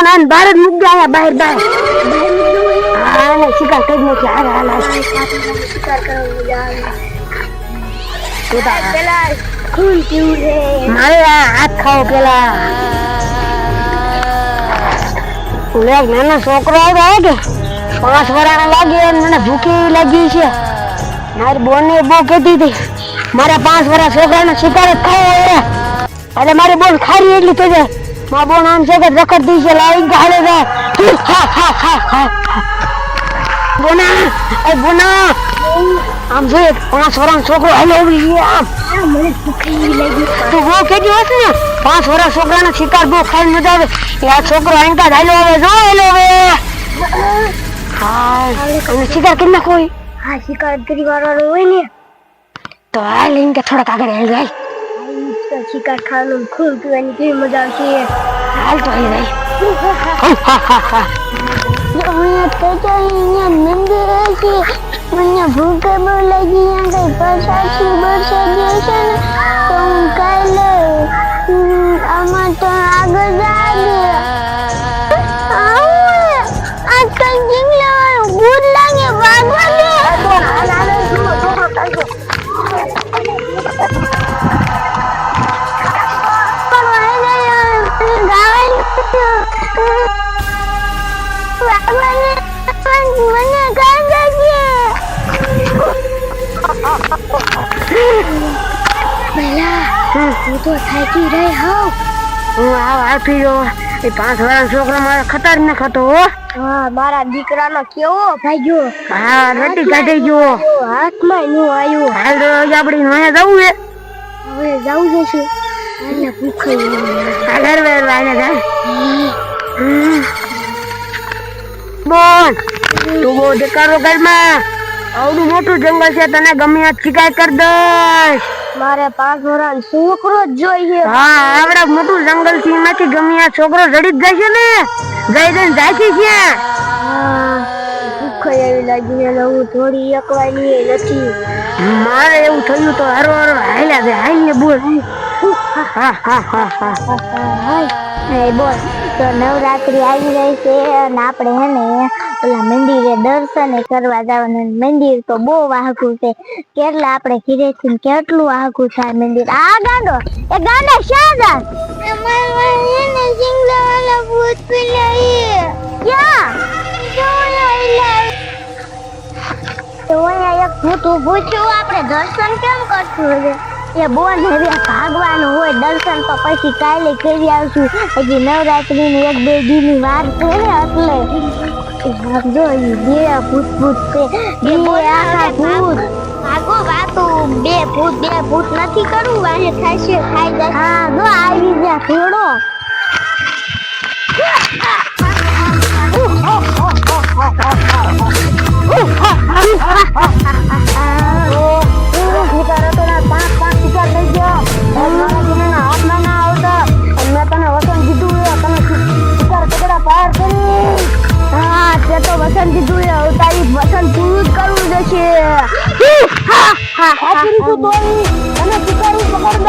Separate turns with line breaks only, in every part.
બોન આન બહાર જ મૂક દે આયા બહાર હા ને શિકાર કરી લે હાલ
શિકાર કરવાનો મજા આવે
આવે
પેલા ખૂન પીવું છે
મારે હાથ ખાઓ પેલા ઓલે નાનો છોકરો આવ્યો કે 5 વર્ષનો લાગે મને ભૂખી લાગી છે મારી બોને બહુ કહેતી હતી મારા 5 વર્ષ છોકરાનો શિકાર જ ખાવો એટલે મારી બોન ખારી એટલી થઈ જાય મારા બોન આમ છે કે રખડતી છે લાવી ગાળે જાય બોના આમ જોઈએ 5 વર્ષનો છોકરો હાલો આમ
મને ભૂખી લાગી
તું બહુ કહેતી હશે ને 5 વર્ષ છોકરાનો શિકાર બહુ ખાઈને મજા આવે આ છોકરો આંકા હાલો આવે જો હાલો આવે હા શિકાર કરી નાખો
હા શિકાર કરી વાળો હોય ને
તો હાલ ઇનકે થોડાક આગળ આવી જાય
શિકાર ખાવાનું ખૂબ પીવાની કેવી મજા આવશે
હાલ તો આવી જાય
મને ભૂખ બહુ લાગી કઈ પ્રસાદી બરસાદી હશે ને તો હું ખાઈ લઉં આમાં તો આગળ જાય આજકાલ જંગલ ભૂત લાગે ભાગવા હું તો થાકી રહી હોઉં
હું આવતી જો એ 5 વર્ષનો છોકરો મારો ખતરનાક હતો
હા મારા દીકરાનો કેવો ભાગ્યો
હા રટી કાઢી ગયો
હાથમાં નું આવ્યું
હાલ રોજ આપડી નોયા જવું છે
હવે જાવું જશે અહીંયા ભૂખ
આગળ વેર વાઈને જાય બોલ તું બહુ દેખાડો ઘરમાં આવડું મોટું જંગલ છે તને ગમે આ શિકાર કરી દઈશ
મારે 5 વર્ષનો છોકરો જ જોઈએ
હા આવડા મોટું જંગલ છે એમાંથી ગમે આ છોકરો જડી જ જશે ને જઈને જાય છે
ભૂખ એવી લાગી ને હું થોડી એકવાની નથી
મારે એવું થયું તો હરો હરો હાલ્યા દે હાલ ને બોલ હા હા હા હા
બોલ તો નવરાત્રી આવી રહી છે અને આપણે હે ને ઓલા મંદિરે દર્શન કરવા જવાનું મંદિર તો બહુ વાહકું છે કેટલા આપણે ઘીરેથી કેટલું વાહકું થાય મંદિર આ ગાંડો એ ગાંડા શા જાય ભૂત એક ભૂત ઊભું છું આપણે દર્શન કેમ કરશું એ બોલ હવે ભાગવાનું હોય દર્શન તો પછી કાલે કરી આવશું હજી નવરાત્રી ની 1-2 દી ની વાર છે ને એટલે ભાગજો બે ભૂત છે બે આખા ભૂત ભાગો વાતો બે ભૂત નથી કરવું વાને ખાશે ખાઈ જાય હા જો આવી ગયા થોડો વસંત કીધું તારી વસંત પૂરું કરવું જશે અને શિકારી પકડ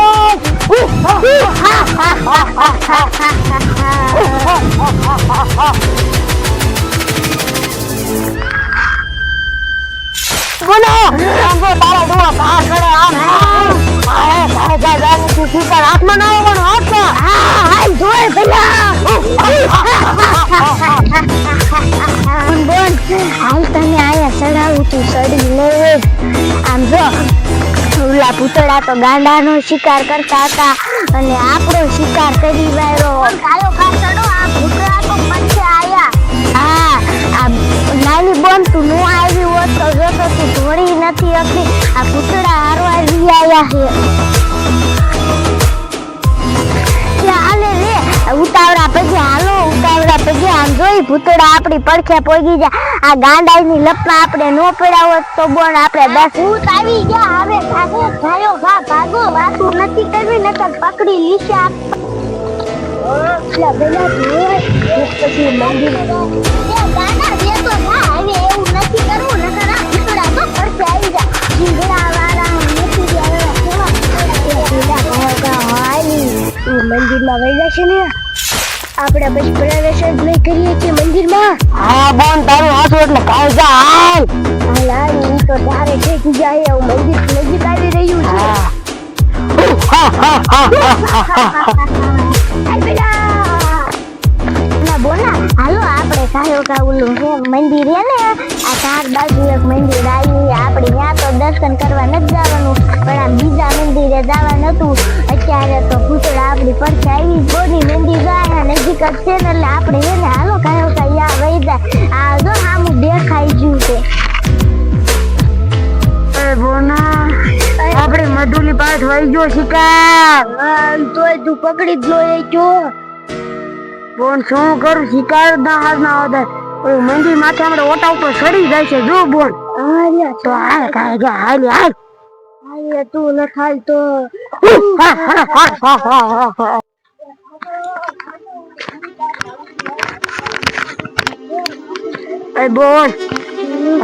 બોલો તારા ડોળા બહાર કરે આમ શિકાર હાથમાં ના આવવાનો હાથમાં
જોઈ પેલા બોલ હાલ તને આયા ચડાવું તું ચડી લે આમ જો ઓલા પૂતળા તો ગાંડાનો શિકાર કરતા હતા અને આપણો શિકાર કરી વાળો ગાયો ખા ચડો આ પૂતળા તો પછી આયા હા આ નાની બોન તું નો આવી હોત તો જો તો તું ધોળી નથી હતી આ પૂતળા હારો આવી આયા છે હાલે રે ઉતાવળા પછી હાલો ઉતાવળા પછી આમ જોઈ ભૂતળા આપણી પડખે પોગી જાય આ ગાંડાની લપમાં આપણે નો પડ્યા હોત તો બોન આપણે 10 ભૂત આવી ગયા હવે ભાગો ભાયો ભાગો વાતું નથી કરવી નકર પકડી લીશે આપલા બેલા જોઈ પછી મંદિર ગાંડા બે તો ના હવે એવું નથી કરવું નકર આ ભૂતળા તો પડખે આવી જાય જીંગડા વાળા નથી ગયા કેવા ભૂતળા હાલી મંદિરમાં વઈ જશે ને આપણે પછી પ્રવેશ જ નહીં કરીએ કે મંદિરમાં?
હા બોન તારું હાથું એટલે કાલ જા હાલ.
હાલ હું તો તારે ઠેકી જાય એવું મંદિર નજીક આવી રહ્યું છે. ના બોના હાલો આપણે કાયો કાવલું છે મંદિર હે ને આ ચાર બાજુ એક મંદિર આવ્યું આપણે ત્યાં તો દર્શન કરવા નથી જવાનું પણ આ બીજા મંદિરે જવાનું હતું. અત્યારે તો ભૂતળા આપણી પડખે આવી બોની મંદિર જાય નજીક જ છે ને એટલે આપણે હે ને હાલો કાયો કાયા વહી જાય. આ જો સામું દેખાઈ ગયું છે.
એ બોના આપણે મધુલી પાસે વહી ગયો શિકાર.
તોય તું પકડી જ લો એ જો.
બોન શું કરું શિકાર ના હાથ ના આવતા ઓલું મંદિર માથે આપણે ઓટા ઉપર ચડી જાય છે જો બોન. તો હાલ કાય જા હાલ હાલ.
અરે તું ન ખાય તો
એ બોન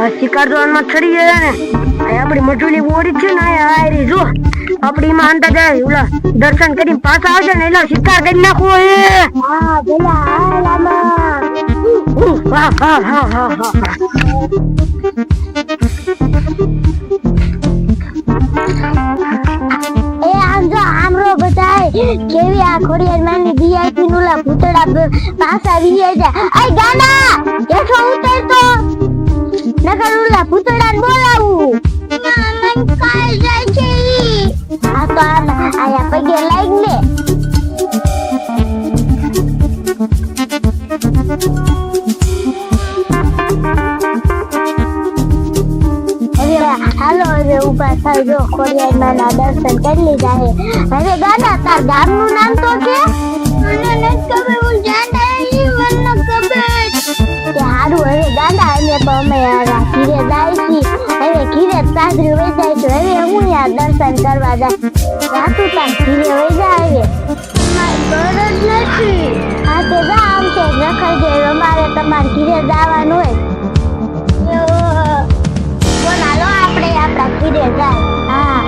આ શિકાર જોનમાં ચડી ગયા ને આપડી મજૂરી બોડી છે ને આ રી જો આપડી માં અંતા જાય ઓલા દર્શન કરીને પાછા આવશે ને એલો શિકાર કરી નાખવો એ.
હા પેલા હાલામાં એ આમ જો આમરો બતાય કેવી આ ખોડિયાર માની દીયાથી નુલા ભૂતડા પાછા વીએ જાય. આય ગાના કેઠો ઉતર તો નકર નુલા ભૂતડા ને બોલાવું. મન કાઈ જાય છે આ તો આયા પગે લાગ ને. હાલો હવે ઉભા થઈ જો ખોડિયાર માના દર્શન કરી લીધા હે. હવે ગાના તાર ગામનું નામ તો કે? મને નથી ખબર હું જાણતા નહીં મને ખબર. કે હારું હવે ગાના અમે તો અમે ઘીરે જાય છી હવે ઘીરે સાસરી વઈ જાય તો હવે હું યાર દર્શન કરવા જાય. રાતું તાર ઘીરે વઈ જાય હવે મારે ઘર જ નથી. હા તે જા આમ છે રખાઈ દે અમારે તમારે ઘીરે જવાનું હોય. બોલ હાલો આપણે આપણા ઘીરે જાય. હા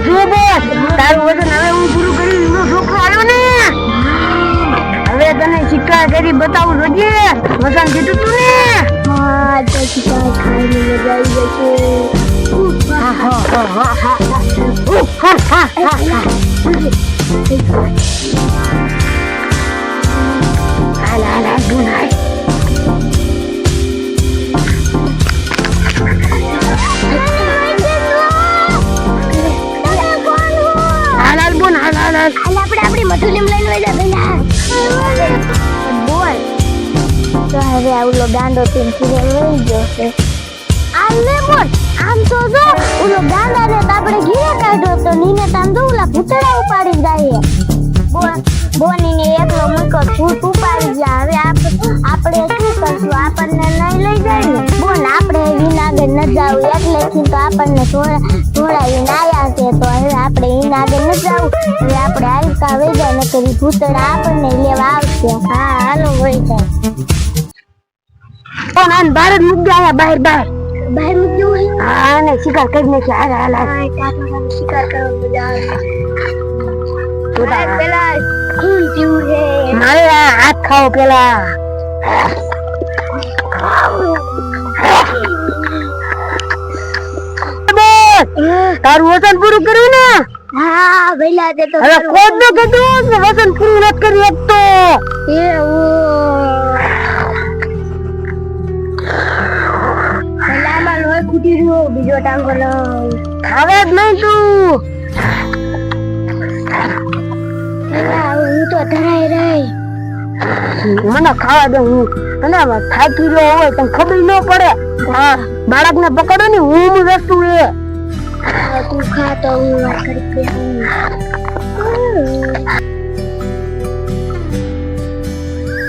જો બોસ તારું વજન હવે હું પૂરું કરી એનો છોકરો આવ્યો ને હવે તને શિકાર કરી બતાવું જોઈએ વજન કીધું તું ને.
હા તો શિકાર ખાઈને મજા આવી જશે.
હાલ હાલ હાલ બોન હાલ. હાલ હાલ બોન હાલ હાલ હાલ.
હાલ આપણે આપણી મધુલીમ લઈને વઈ જા પેલા. બોલ તો હવે ઓલો ગાંડો તીન સિરિયલ વહી ગયો છે. આલે બોલ આમ તો જો ઓલો ગાંડાને તો આપણે ઘીરે કાઢ્યો તો નીને તામ જો ઓલા ભૂતડા ઉપાડી જાય. બોનીને એકલો મૂકો ભૂત ઉપાડી જાય. હવે આપણે શું કરશું? આપણને નહીં લઈ જાય ને બોન આપણે વિનાગર ન જાવું એટલેથી તો આપણને થોડાવીને આયા છે તો હવે આપણે વિનાગર ન જાવું. હવે આપણે આલકા વઈ જાય ને કરી ભૂતડા આપણને લેવા આવશે. હા હાલો વઈ જાય.
પણ આને બહાર જ મૂકી આવ્યા બહાર બહાર
બહાર મૂક્યું હોય.
હા ને શિકાર કરી નાખી હાલ હાલ હાલ.
શિકાર કરવા મજા આવે.
તો તારા
પેલા ખૂન પીવું છે.
મારે આ હાથ ખાઓ પેલા. તારું વસન પૂરું કર્યું ને
હા વેલા તે તો
હવે ખોદ નો કીધું કે વસન પૂરું નથી કરી શકતો.
પેલામાં લોહી ખૂટી રહ્યો બીજો ટાંગો લો.
ખાવા જ નહીં તું.
હું તો ધરાઈ રહી.
મને ખાવા દે હું અને થાકી રહ્યો હોય તને ખબર ન પડે. હા બાળક ને પકડો ને હું વસ્તુ એ
તું ખા તો હું વાત કરી.